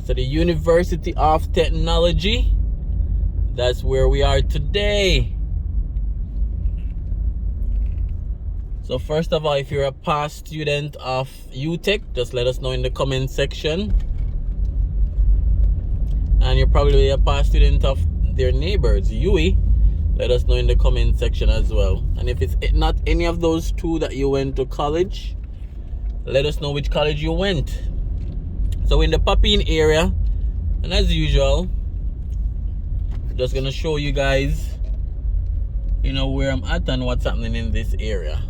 So the University of Technology, that's where we are today. So first of all, if you're a past student of UTech, just let us know in the comment section. And you're probably a past student of their neighbors, UE, let us know in the comment section as well. And if it's not any of those two that you went to college, let us know which college you went. So in the PAPINE area, and as usual, just gonna show you guys, where I'm at and what's happening in this area.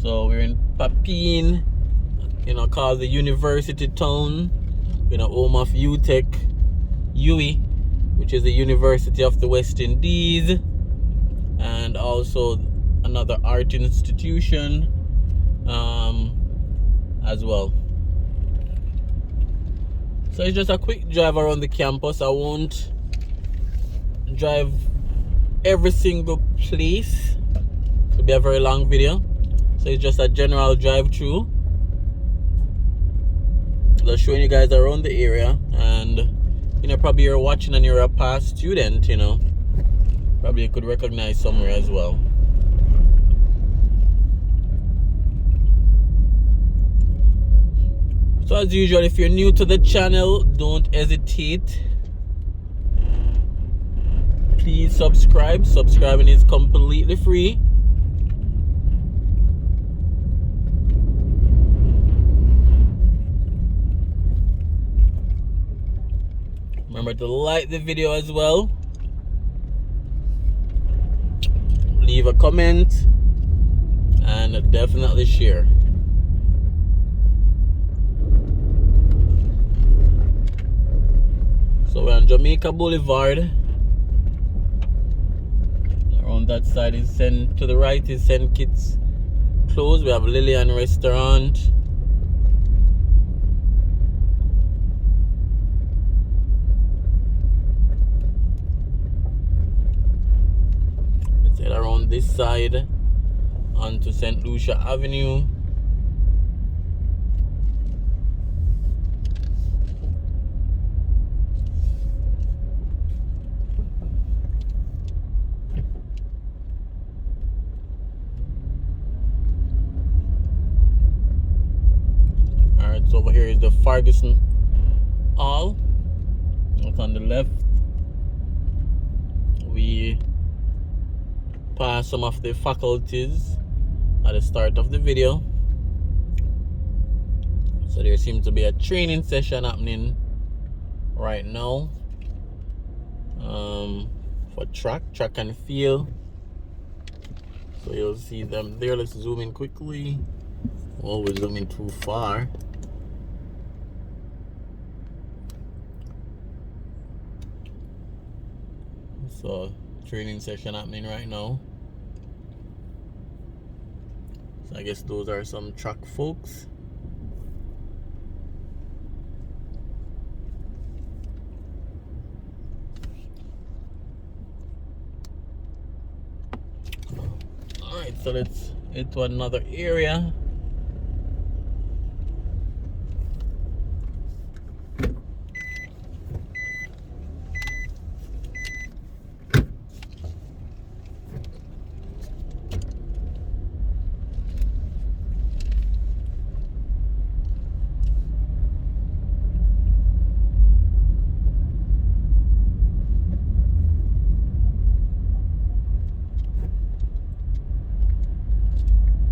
So we're in PAPINE, called the University Town, home of UTech, UE, which is the University of the West Indies, and also another art institution as well. So it's just a quick drive around the campus. I won't drive every single place. It'll be a very long video. So it's just a general drive through. Just showing you guys around the area. And probably you're watching and you're a past student, probably you could recognize somewhere as well. So as usual, if you're new to the channel, don't hesitate. Please subscribe. Subscribing is completely free. Remember to like the video as well. Leave a comment and definitely share. So we're on Jamaica Boulevard. Around that side is to the right is St. Kitts Close. We have Lillian Restaurant. Let's head around this side onto St. Lucia Avenue. So over here is the Ferguson Hall. It's on the left. We pass some of the faculties at the start of the video. So there seems to be a training session happening right now for track and field. So you'll see them there. Let's zoom in quickly. Oh, we're zooming too far. So training session happening right now. So I guess those are some track folks. Alright, so let's head to another area.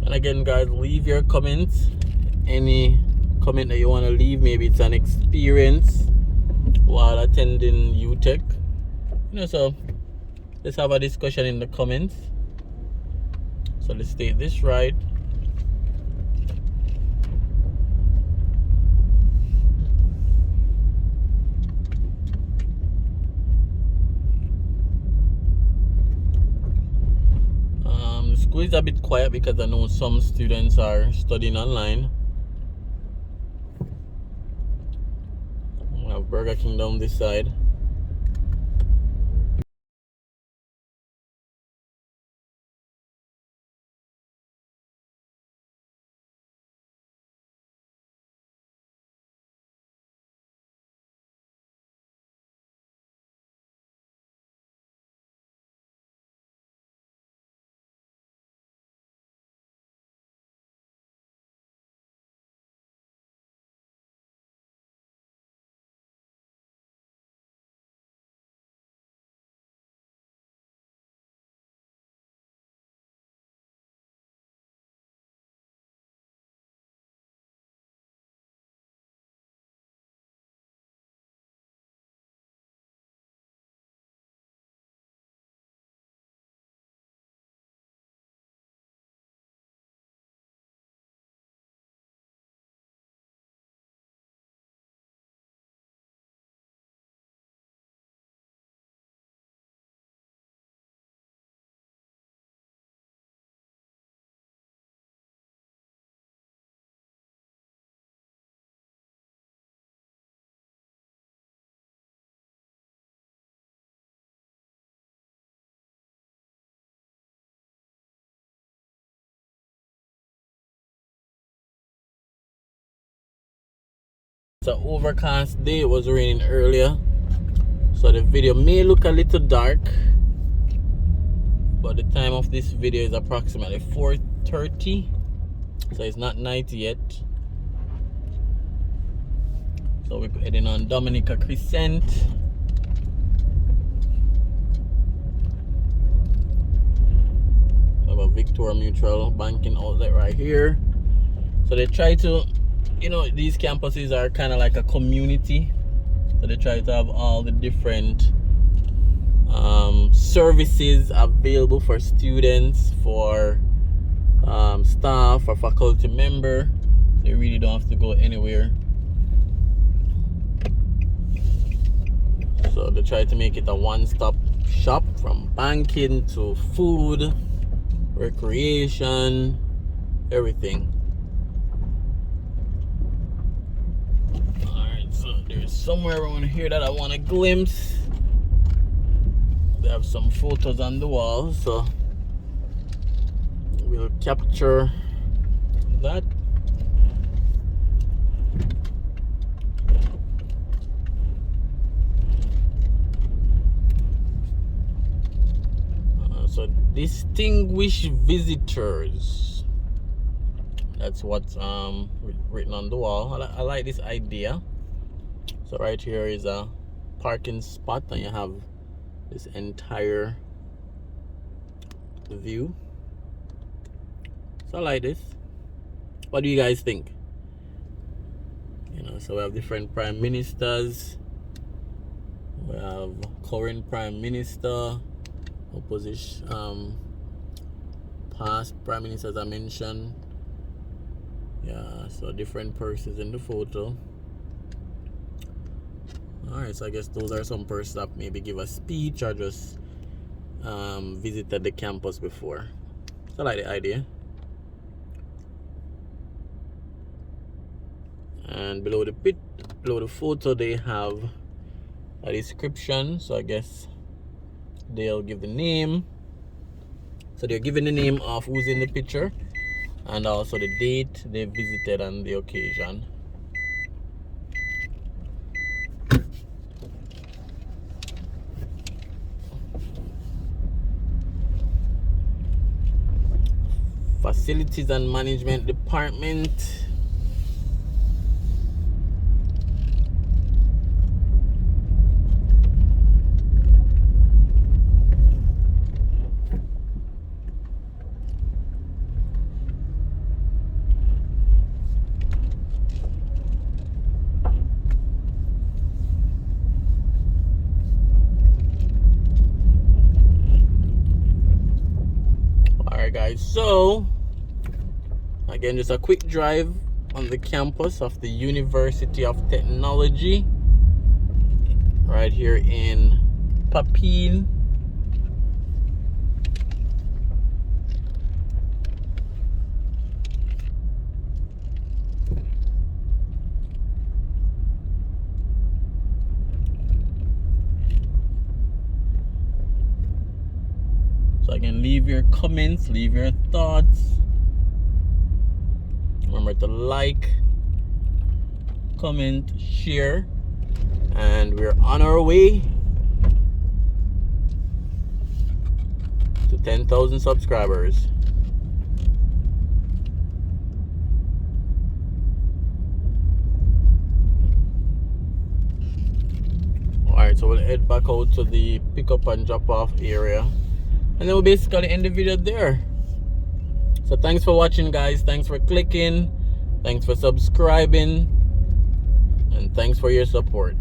And again, guys, leave your comments. Any comment that you want to leave, maybe it's an experience while attending UTech. So let's have a discussion in the comments. So let's take this right. The school is a bit quiet because I know some students are studying online. We have Burger King down this side. It's an overcast day. It was raining earlier, so the video may look a little dark, but the time of this video is approximately 4:30, so it's not night yet. So we're heading on Dominica Crescent. We have a Victoria Mutual banking outlet right here. So they try to, you know, these campuses are kind of like a community, so they try to have all the different services available for students, for staff, for faculty member, so you really don't have to go anywhere. So they try to make it a one-stop shop, from banking to food, recreation, everything. There's somewhere around here that I want to glimpse. They have some photos on the wall, so we'll capture that. So distinguished visitors, that's what's written on the wall. I like this idea. So right here is a parking spot, and you have this entire view. So I like this. What do you guys think? You know, so we have different prime ministers. We have current prime minister, opposition, past prime ministers I mentioned. Yeah, so different persons in the photo. Alright, so I guess those are some persons that maybe give a speech or just visited the campus before. So I like the idea. And below the photo they have a description, so I guess they'll give the name. So they're giving the name of who's in the picture, and also the date they visited and the occasion. Facilities and Management Department. Alright guys, so again, just a quick drive on the campus of the University of Technology right here in PAPINE. So again, leave your comments, leave your thoughts. Remember to like, comment, share, and we're on our way to 10,000 subscribers. Alright, so we'll head back out to the pick up and drop off area, and then we'll basically end the video there. So thanks for watching guys, thanks for clicking, thanks for subscribing, and thanks for your support.